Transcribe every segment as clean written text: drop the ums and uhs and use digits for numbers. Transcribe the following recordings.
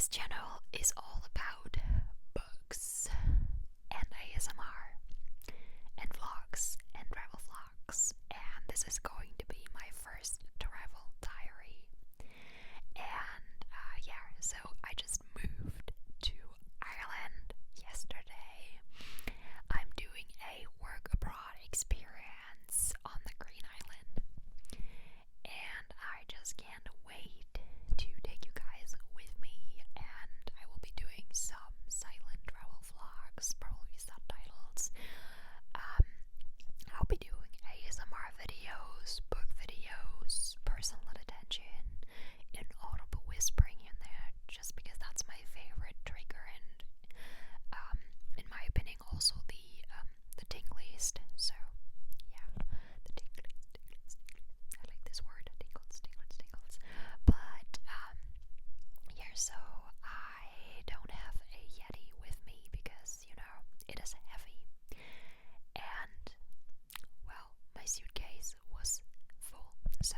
This channel is all about books and ASMR and vlogs and travel vlogs, and this is going to be my first travel diary. And so I just moved to Ireland yesterday. I'm doing a work abroad experience on the Green Island, and I just can't wait to take you guys with me. And I will be doing some silent travel vlogs, probably subtitles. I'll be doing ASMR videos, book videos, personal attention, and audible whispering in there, just because that's my favorite trigger, and in my opinion also the tingliest. So yeah, the tingles. I like this word, tingles. But so I don't have a Yeti with me because, it is heavy. And, well, my suitcase was full. So,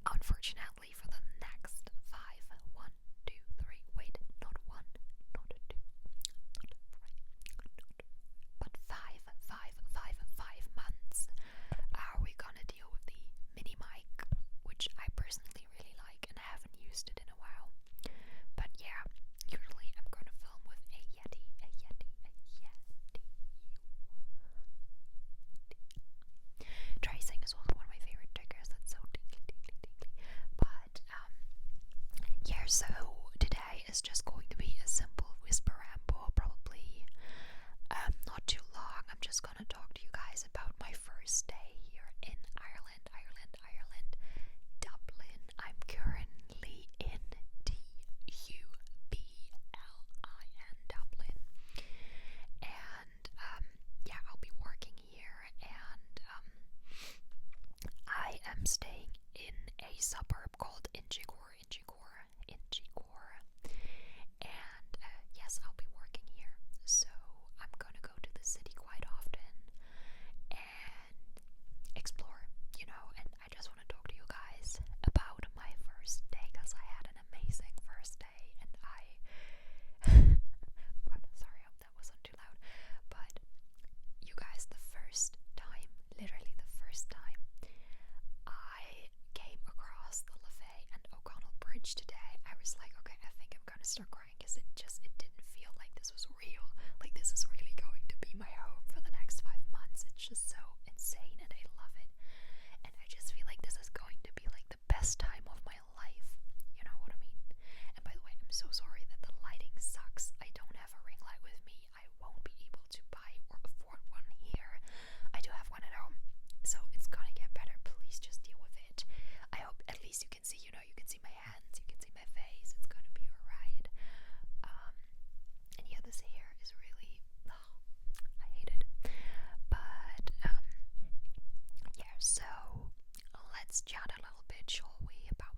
unfortunately, for the next not one, not two, not three, but five months, are we gonna deal with the mini mic, which I personally really like and I haven't used it in a while. But yeah, usually I'm gonna film with a Yeti. Tracing is also one of my favorite triggers. That's so tingly. But so today is just going to be a simple whisper ramble, probably not too long. I'm just gonna talk to you guys about my first day here in Ireland, Dublin. I'm currently in Dublin, Dublin, and I'll be working here, and I am staying in a suburb called Inchicore, and yes, I'll be working here, so I'm gonna go to the city quite often and explore, and I just want to talk to you guys about my first day, because I had an amazing first day, and sorry, I hope that wasn't too loud, but you guys, literally the first time I came across the Lefay and O'Connell Bridge today, I was like, okay, I think I'm gonna start crying, because it didn't feel like this was real, like this is really going to be my home for the next 5 months. It's just so insane, and I love it, and I just feel like this is going to be like the best time of my life, you know what I mean? And by the way, I'm so sorry that the lighting sucks. I don't have a ring light with me. I won't be able to buy or afford one here. I do have one at home, so it's gonna get better. Please just deal with it. I hope at least you can see, you can see my hands, you can see my face. It's gonna be alright. And yeah, this hair is really, I hate it. But so let's chat a little bit, shall we, about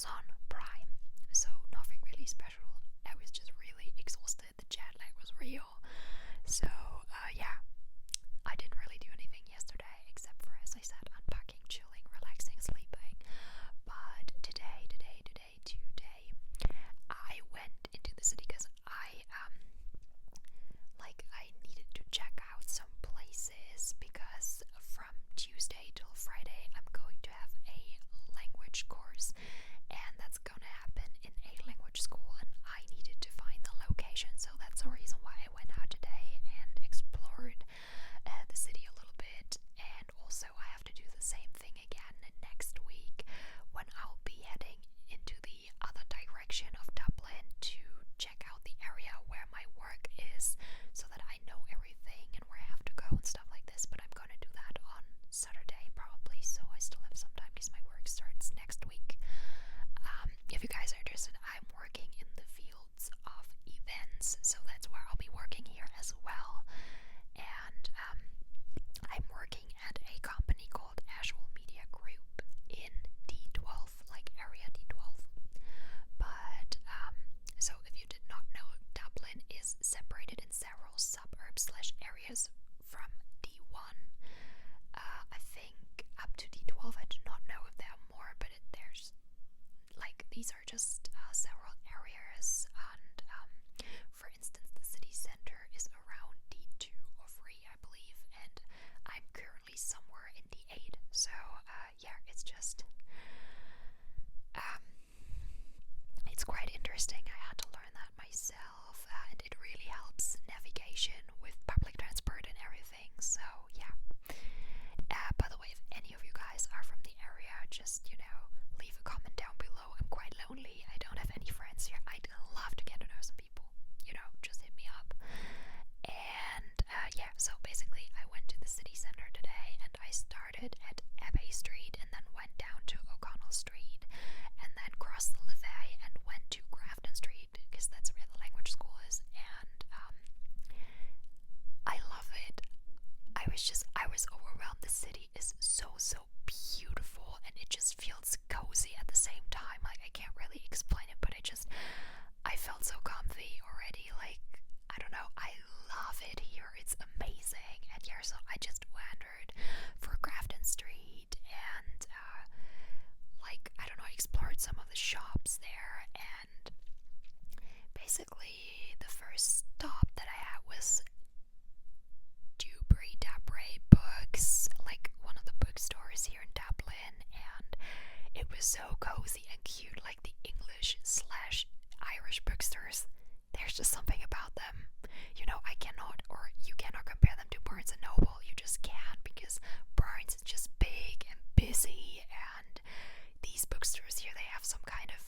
Amazon Prime, so nothing really special. I was just really exhausted. The jet lag was real. So yeah, I didn't really do anything yesterday except for, as I said, unpacking, chilling, relaxing, sleeping. But today, I went into the city because I needed to check out some places, because from Tuesday till Friday I'm going to have a language course, and that's gonna happen in a language school, and I needed to find the location. So that's the reason why I went out today and explored the city a little bit. And also I have to do the same thing again next week, when I'll be heading into the other direction of Dublin to check out the area where my work is, so that I know everything and where I have to go and stuff like this. But I'm gonna do that on Saturday probably, so I still have some time because my work starts next week. If you guys are interested, I'm working in the fields of events, so that's where I'll be working here as well. And I'm working at a company called Ashwell Media Group in D12, like area D12. But so if you did not know, Dublin is separated in several suburbs / areas from D1. I think up to D12. I do not know if there are more, but there's like, these are just several areas. And for instance, the city center is around D2 or 3, I believe, and I'm currently somewhere in D8. So yeah, it's just it's quite interesting. I had to learn that myself, and it really helps navigation with public transport and everything. So yeah. By the way, if any of you guys are from the area, just, leave a comment down below. I'm quite lonely. I don't have any friends here. I'd love to get to know some people. Just hit me up. And yeah, so basically I went to the city center today, and I started at Abbey Street and then went down to O'Connell Street and then crossed the Levee and went to Grafton Street, because that's where the language school is. And I love it. I was overwhelmed. The city is so beautiful, and it just feels cozy at the same time. Like, I can't really explain it, but I felt so comfy already. Like, I don't know, I love it here. It's amazing. And yeah, so I just wandered for Grafton Street and I don't know, explored some of the shops there. And basically the first stop that I had was Dubry Books, like one of the bookstores here in Dublin, and it was so cozy and cute. Like, the English / Irish bookstores, there's just something about them. I cannot, or you cannot compare them to Barnes and Noble. You just can't, because Barnes is just big and busy, and these bookstores here, they have some kind of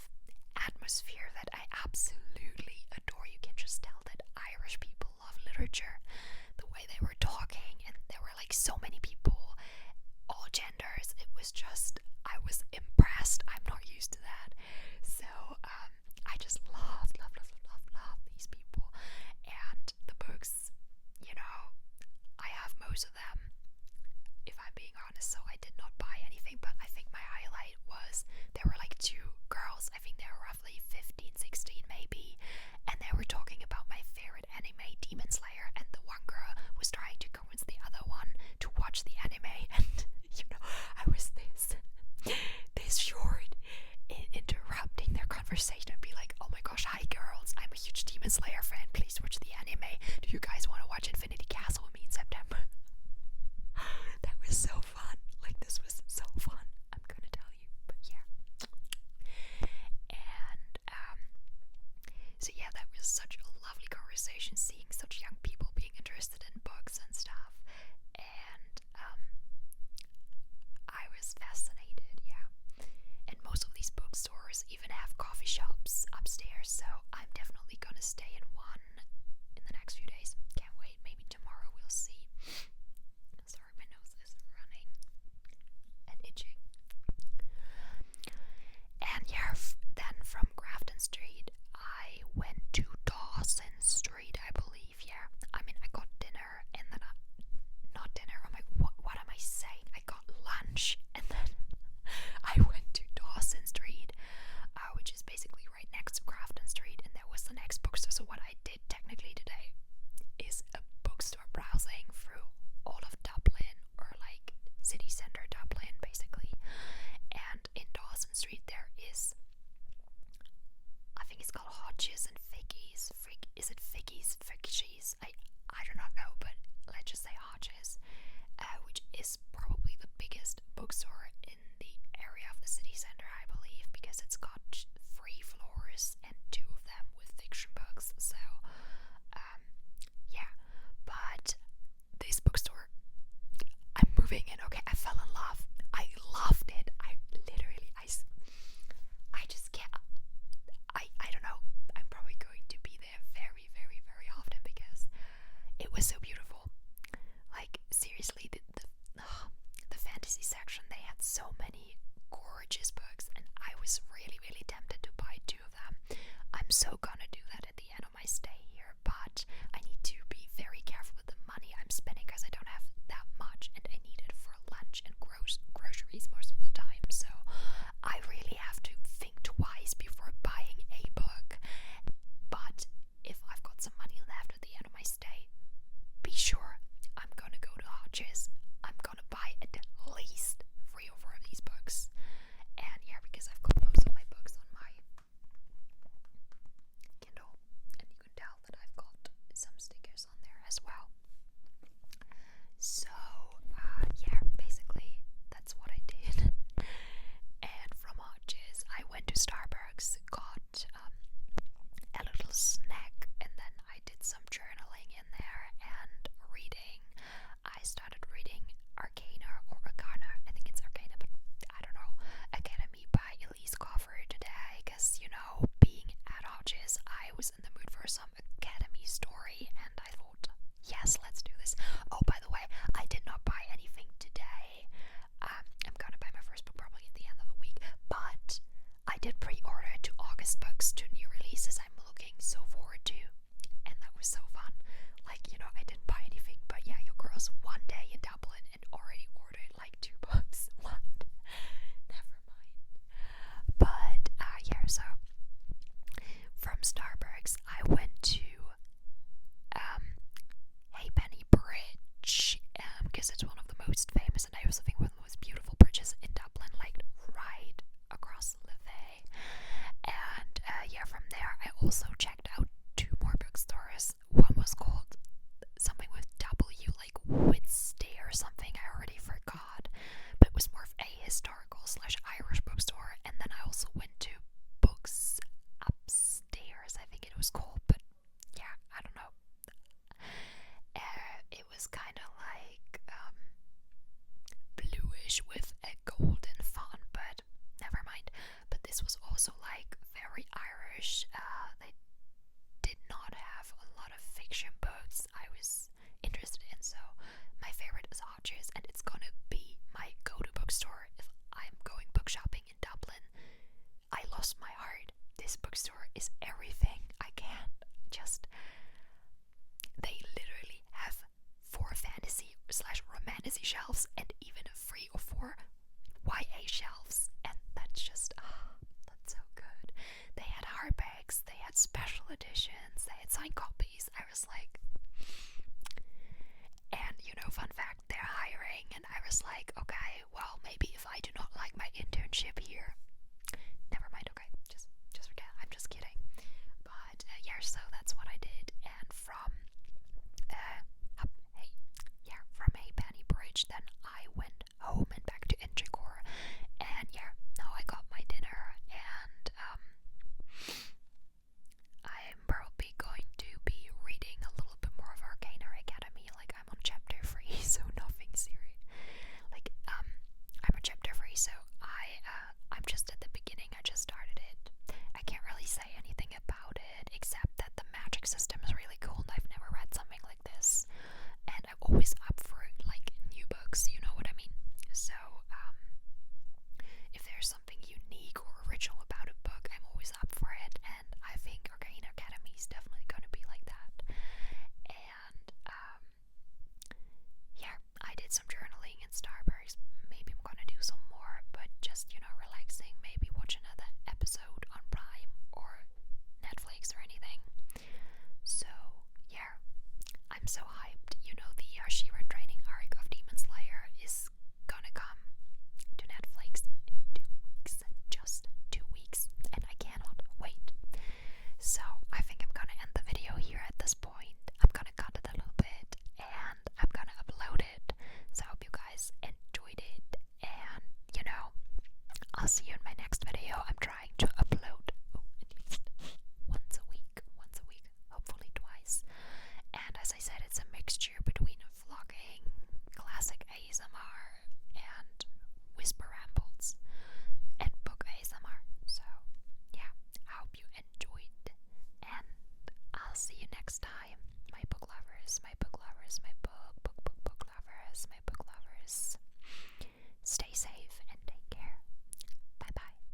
atmosphere that I absolutely adore. You can just tell that Irish people love literature. The way they were talking, and there were like so many people, all genders. It was just, I was impressed. I'm not used to that. So I just love these people. And the books, I have most of them, if I'm being honest. So I did not buy anything, but I think my highlight was, there were like 2 girls, I think they were roughly 15, 16 maybe, and they were talking about my favorite anime, Demon Slayer, and the one girl was trying to convince the other one to watch the anime, and I was this short in interrupting their conversation and be like, oh my gosh, hi girls, I'm a huge Demon Slayer fan, please watch the anime. Do you guys want to watch Infinity Castle with me in September? so gonna do that at the end of my stay here, but I need to be very careful with the money I'm spending because I don't have that much and I need it for lunch and groceries most of the time. So I really have to think twice before buying a book. But if I've got some money left at the end of my stay, be sure I'm gonna go to Hodges. I'm gonna buy at least 3 or 4 of these books. And yeah, because I've got most of my books on my Kindle, and you can tell that I've got some stickers on there as well. So yeah, basically that's what I did. And from Hodges I went to Starbucks, got a little snack, and then I did some journaling in there and reading. I started reading Arcana, I think it's Arcana, but I don't know, Academy by Elise Coffer today, because, you know, being at Hodges, I was in the mood for some Academy story, and I thought, yes, let's do this. Oh, by the way, I did not buy anything today. I'm gonna buy my first book probably at the end of the week, but I did pre-order to August books, to new releases I'm looking so forward to, and that was so fun. Like, you know, I didn't buy anything, but yeah, your girl's one day in Dublin and already ordered like 2 books. What? Never mind. But yeah, so from Starbucks I went to Halfpenny Bridge, because it's one of the most famous, and I also think one of the most beautiful bridges in Dublin, like right across the Liffey. And yeah, from there I also checked out 2 more bookstores. One was called something with W, like Whitstay or something, I already forgot, but it was more of a historical / Irish bookstore. And then I also went to Books Upstairs, I think it was called, but yeah, I don't know. It was kind of like bluish with a golden font, but never mind. But this was also like very Irish. They did not have a lot of fiction books I was interested in, so my favorite is Hodges, and it's gonna be my go-to bookstore if I'm going book shopping in Dublin. I lost my heart. This bookstore is everything. I can't just... They literally have 4 fantasy / romantasy shelves and even 3 or 4 YA shelves, and that's just, that's so good. They had hardbacks, they had special editions, they had signed copies. I was like, and you know, fun fact, they're hiring, and I was like, okay, well, maybe if I do not like my internship here, never mind, okay, just forget, I'm just kidding. But yeah, so that's what I did. And from from Halfpenny Bridge, then I went home and back to Inchicore, and yeah, now I got my dinner, and I'm probably going to be reading a little bit more of Arcana Academy. Like, I'm on chapter 3, so nothing serious. Like, I'm on chapter 3, so I'm just at the beginning. I just started it. I can't really say anything about it except that the magic system is really cool, and I've never read something like this. And I'm always up for like new books, you know what I mean? So if there's something unique or original about a book, I'm always up for it, and I think Arcane Academy is definitely going to be like that. And yeah, I did some journaling in Starbucks. Maybe I'm gonna do some more, but just, you know, relaxing, maybe watch another episode on Prime or Netflix or anything. So yeah, I'm so hyped. You know, the She-Ra training arc of Demon Slayer is gonna come to Netflix in 2 weeks, just 2 weeks, and I cannot wait. So I think I'm gonna end the video here at this point. I'm gonna cut it a little bit, and I'm gonna upload it. So I hope you guys enjoyed it, and you know, I'll see you in my next video. I'm trying to upload at least once a week, hopefully twice. And as I said, it's a mixture between vlogging, classic ASMR, and whisper rambles, and book ASMR. So yeah, I hope you enjoyed, and I'll see you next time, my book lovers, my